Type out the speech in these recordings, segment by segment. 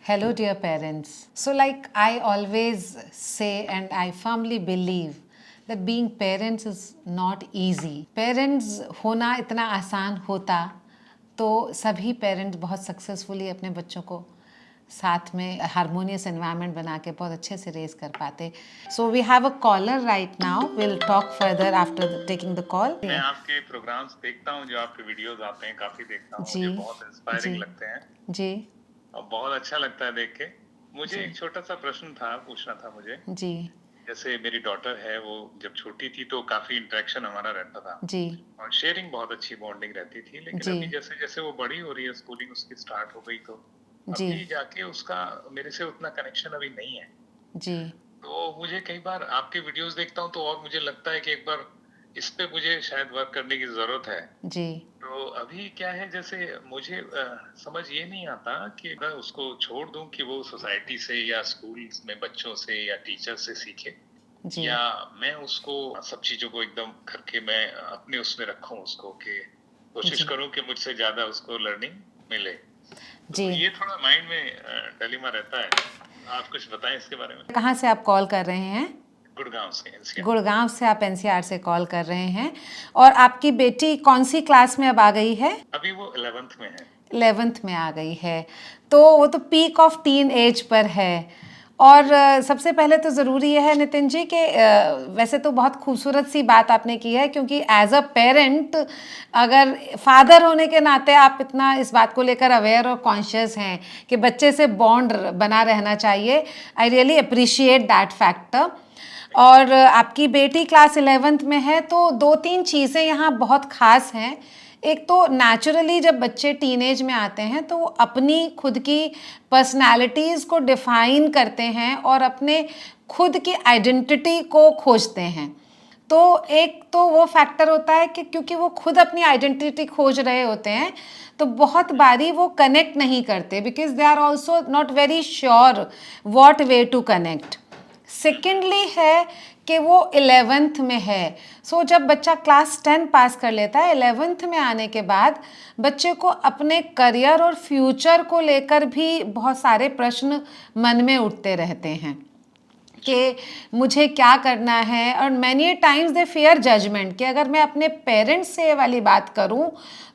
Hello, dear parents. So, like I always say, and I firmly believe that being parents is not easy. Parents होना इतना आसान होता तो सभी parents बहुत सक्सेसफुली अपने बच्चों को साथ में हारमोनियस एनवायरनमेंट बना के बहुत अच्छे से रेज कर पाते. So we have a caller right now. Will talk further after taking the call. मैं आपके प्रोग्राम्स देखता हूँ, जो आपके वीडियोस आते हैं काफी देखता हूँ, जी मुझे बहुत इंस्पायरिंग जी लगते हैं जी और बहुत अच्छा लगता है देख के. मुझे जी एक छोटा सा प्रश्न था, पूछना था मुझे. जी जैसे मेरी डॉटर है, वो जब छोटी थी तो काफी इंटरेक्शन हमारा रहता था जी और शेयरिंग बहुत अच्छी बॉन्डिंग रहती थी. लेकिन जी अभी जैसे जैसे वो बड़ी हो रही है, स्कूलिंग उसकी स्टार्ट हो गई, तो जी अभी जाके उसका मेरे से उतना कनेक्शन अभी नहीं है. जी तो मुझे कई बार आपके वीडियोस देखता हूँ तो और मुझे लगता है कि एक बार इस पे मुझे शायद वर्क करने की जरूरत है. जी तो अभी क्या है, जैसे मुझे समझ ये नहीं आता कि मैं उसको छोड़ दूं कि वो सोसाइटी से या स्कूल में बच्चों से या टीचर से सीखे, जी या मैं उसको सब चीजों को एकदम करके मैं अपने उसमें रखूं उसको, कि कोशिश जी करूं कि मुझसे ज्यादा उसको लर्निंग मिले. जी. तो ये थोड़ा माइंड में डिलेमा रहता है. आप कुछ बताएं इसके बारे में. कहाँ से आप कॉल कर रहे हैं? गुड़गांव से, एनसीआर. गुड़गांव से आप एनसीआर से कॉल कर रहे हैं. और आपकी बेटी कौन सी क्लास में अब आ गई है? अभी वो 11th में है. 11th में आ गई है. तो वो तो peak of teen as per है. और सबसे पहले तो ज़रूरी ये है नितिन जी कि वैसे तो बहुत खूबसूरत सी बात आपने की है, क्योंकि एज अ पेरेंट अगर फादर होने के नाते आप इतना इस बात को लेकर अवेयर और कॉन्शियस हैं कि बच्चे से बॉन्ड बना रहना चाहिए. I really appreciate that factor. और आपकी बेटी क्लास 11th में है, तो दो तीन चीज़ें यहाँ बहुत ख़ास हैं. एक तो नेचुरली जब बच्चे टीनेज में आते हैं तो वो अपनी खुद की पर्सनालिटीज़ को डिफाइन करते हैं और अपने खुद की आइडेंटिटी को खोजते हैं. तो एक तो वो फैक्टर होता है कि क्योंकि वो खुद अपनी आइडेंटिटी खोज रहे होते हैं, तो बहुत बारी वो कनेक्ट नहीं करते, because they are also not very sure what way to connect. Secondly है कि वो 11th में है. सो जब बच्चा क्लास 10 पास कर लेता है, 11th में आने के बाद बच्चे को अपने करियर और फ्यूचर को लेकर भी बहुत सारे प्रश्न मन में उठते रहते हैं कि मुझे क्या करना है. और many times they fear judgement, कि अगर मैं अपने पेरेंट्स से ये वाली बात करूं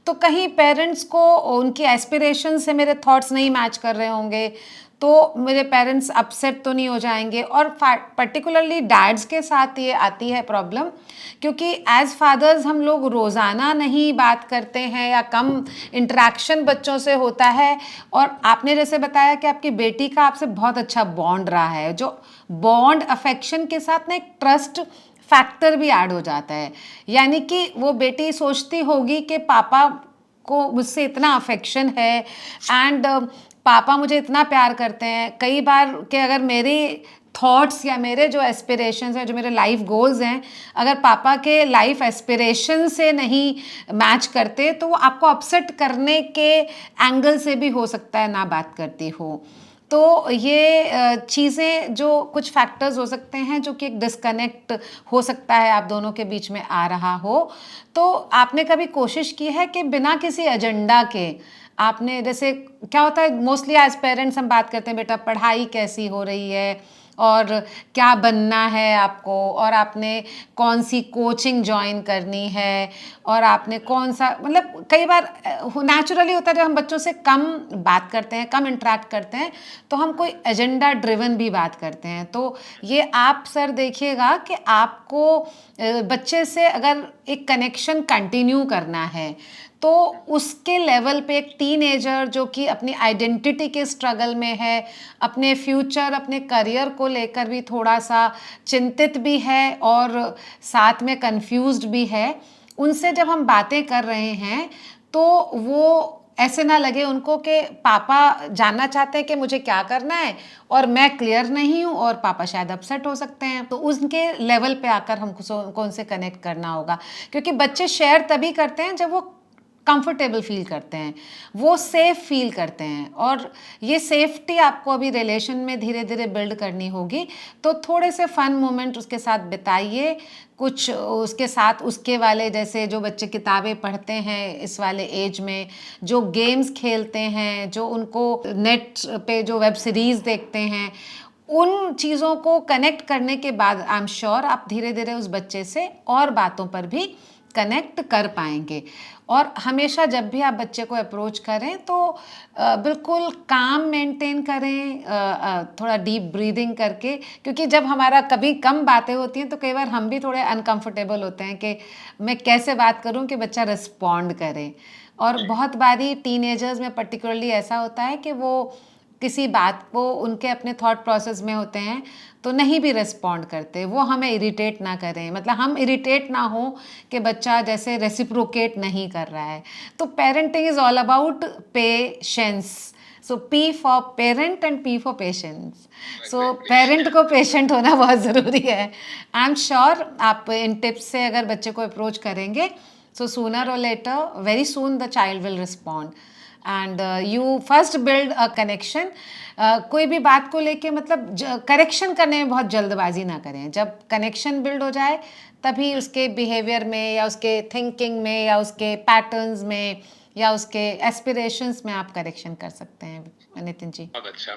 तो कहीं पेरेंट्स को उनकी एस्पिरेशन से मेरे थॉट्स नहीं मैच कर रहे होंगे, तो मेरे पेरेंट्स अपसेट तो नहीं हो जाएंगे. और पर्टिकुलरली डैड्स के साथ ये आती है प्रॉब्लम, क्योंकि एज फादर्स हम लोग रोज़ाना नहीं बात करते हैं या कम इंटरेक्शन बच्चों से होता है. और आपने जैसे बताया कि आपकी बेटी का आपसे बहुत अच्छा बॉन्ड रहा है, जो बॉन्ड अफेक्शन के साथ ना एक ट्रस्ट फैक्टर भी ऐड हो जाता है. यानी कि वो बेटी सोचती होगी कि पापा को मुझसे इतना अफेक्शन है एंड पापा मुझे इतना प्यार करते हैं. कई बार कि अगर मेरी थॉट्स या मेरे जो एस्पिरेशंस हैं, जो मेरे लाइफ गोल्स हैं, अगर पापा के लाइफ एस्पिरेशन से नहीं मैच करते, तो वो आपको अपसेट करने के एंगल से भी हो सकता है ना बात करती हो. तो ये चीज़ें जो कुछ फैक्टर्स हो सकते हैं, जो कि एक डिस्कनेक्ट हो सकता है आप दोनों के बीच में आ रहा हो. तो आपने कभी कोशिश की है कि बिना किसी एजेंडा के आपने, जैसे क्या होता है मोस्टली एज पेरेंट्स हम बात करते हैं, बेटा पढ़ाई कैसी हो रही है और क्या बनना है आपको, और आपने कौन सी कोचिंग ज्वाइन करनी है, और आपने कौन सा, मतलब कई बार नेचुरली होता है जब हम बच्चों से कम बात करते हैं, कम इंटरेक्ट करते हैं, तो हम कोई एजेंडा ड्रिवन भी बात करते हैं. तो ये आप सर देखिएगा कि आपको बच्चे से अगर एक कनेक्शन कंटिन्यू करना है, तो उसके लेवल पे एक टीनेजर जो कि अपनी आइडेंटिटी के स्ट्रगल में है, अपने फ्यूचर अपने करियर को लेकर भी थोड़ा सा चिंतित भी है और साथ में कंफ्यूज्ड भी है, उनसे जब हम बातें कर रहे हैं तो वो ऐसे ना लगे उनको कि पापा जानना चाहते हैं कि मुझे क्या करना है और मैं क्लियर नहीं हूँ और पापा शायद अपसेट हो सकते हैं. तो उनके लेवल पे आकर हमको उनसे कनेक्ट करना होगा, क्योंकि बच्चे शेयर तभी करते हैं जब वो कंफर्टेबल फील करते हैं, वो सेफ फील करते हैं। और ये सेफ्टी आपको अभी रिलेशन में धीरे धीरे बिल्ड करनी होगी। तो थोड़े से फन मोमेंट उसके साथ बिताइए, कुछ उसके साथ उसके वाले जैसे जो बच्चे किताबें पढ़ते हैं इस वाले एज में, जो गेम्स खेलते हैं, जो उनको नेट पे जो वेब सीरीज़ देखते हैं, उन चीज़ों को कनेक्ट करने के बाद आई एम श्योर आप धीरे धीरे उस बच्चे से और बातों पर भी कनेक्ट कर पाएंगे। और हमेशा जब भी आप बच्चे को अप्रोच करें तो बिल्कुल काम मेंटेन करें, थोड़ा डीप ब्रीदिंग करके, क्योंकि जब हमारा कभी कम बातें होती हैं तो कई बार हम भी थोड़े अनकंफर्टेबल होते हैं कि मैं कैसे बात करूं कि बच्चा रिस्पॉन्ड करे। और बहुत बारी टीनेजर्स में पर्टिकुलरली ऐसा होता है कि वो किसी बात को उनके अपने थॉट प्रोसेस में होते हैं तो नहीं भी रिस्पॉन्ड करते, वो हमें इरिटेट ना करें, मतलब हम इरिटेट ना हो कि बच्चा जैसे रेसिप्रोकेट नहीं कर रहा है। तो parenting is all about patience. So P for parent and P for patience. So parent को पेशेंट होना बहुत ज़रूरी है। आई एम श्योर आप इन टिप्स से अगर बच्चे को अप्रोच करेंगे so sooner or later very soon the child will respond and you first build a connection। कोई भी बात को लेके मतलब करेक्शन करने में बहुत जल्दबाजी ना करें। जब कनेक्शन बिल्ड हो जाए तभी उसके बिहेवियर में या उसके थिंकिंग में या उसके पैटर्न्स में या उसके एस्पिरेशंस में आप करेक्शन कर सकते हैं नितिन जी। बहुत अच्छा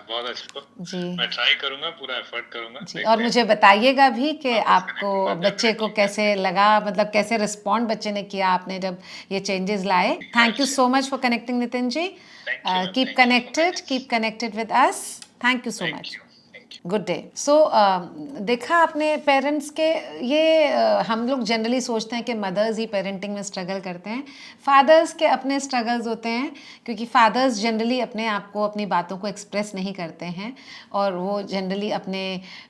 जी मैं ट्राई करूंगा, पूरा एफर्ट करूंगा। जी। देखते और हैं। मुझे बताइएगा भी कि वापस आपको कनेक्ट होगा बच्चे को definitely, कैसे लगा, मतलब कैसे रिस्पॉन्ड बच्चे ने किया आपने जब ये चेंजेस लाए। थैंक यू अच्छा। So much for connecting Nitin ji. Thank you, ma'am. Keep Thank you so connected, much. Keep connected with us. Thank you so Thank much. you. Thank you. Good day. So देखा आपने parents के ये हम लोग generally सोचते हैं कि मदर्स ही parenting में स्ट्रगल करते हैं। फादर्स के अपने स्ट्रगल्स होते हैं, क्योंकि फादर्स जनरली अपने आप को अपनी बातों को एक्सप्रेस नहीं करते हैं और वो जनरली अपने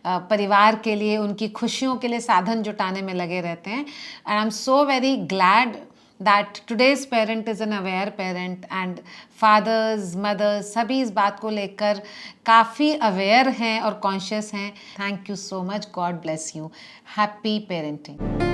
परिवार के लिए उनकी खुशियों के लिए साधन जुटाने में लगे रहते हैं। And I am so very glad that today's parent is an aware parent and fathers, mothers सभी इस बात को लेकर काफ़ी अवेयर हैं और कॉन्शियस हैं। Thank you so much. God bless you. Happy parenting.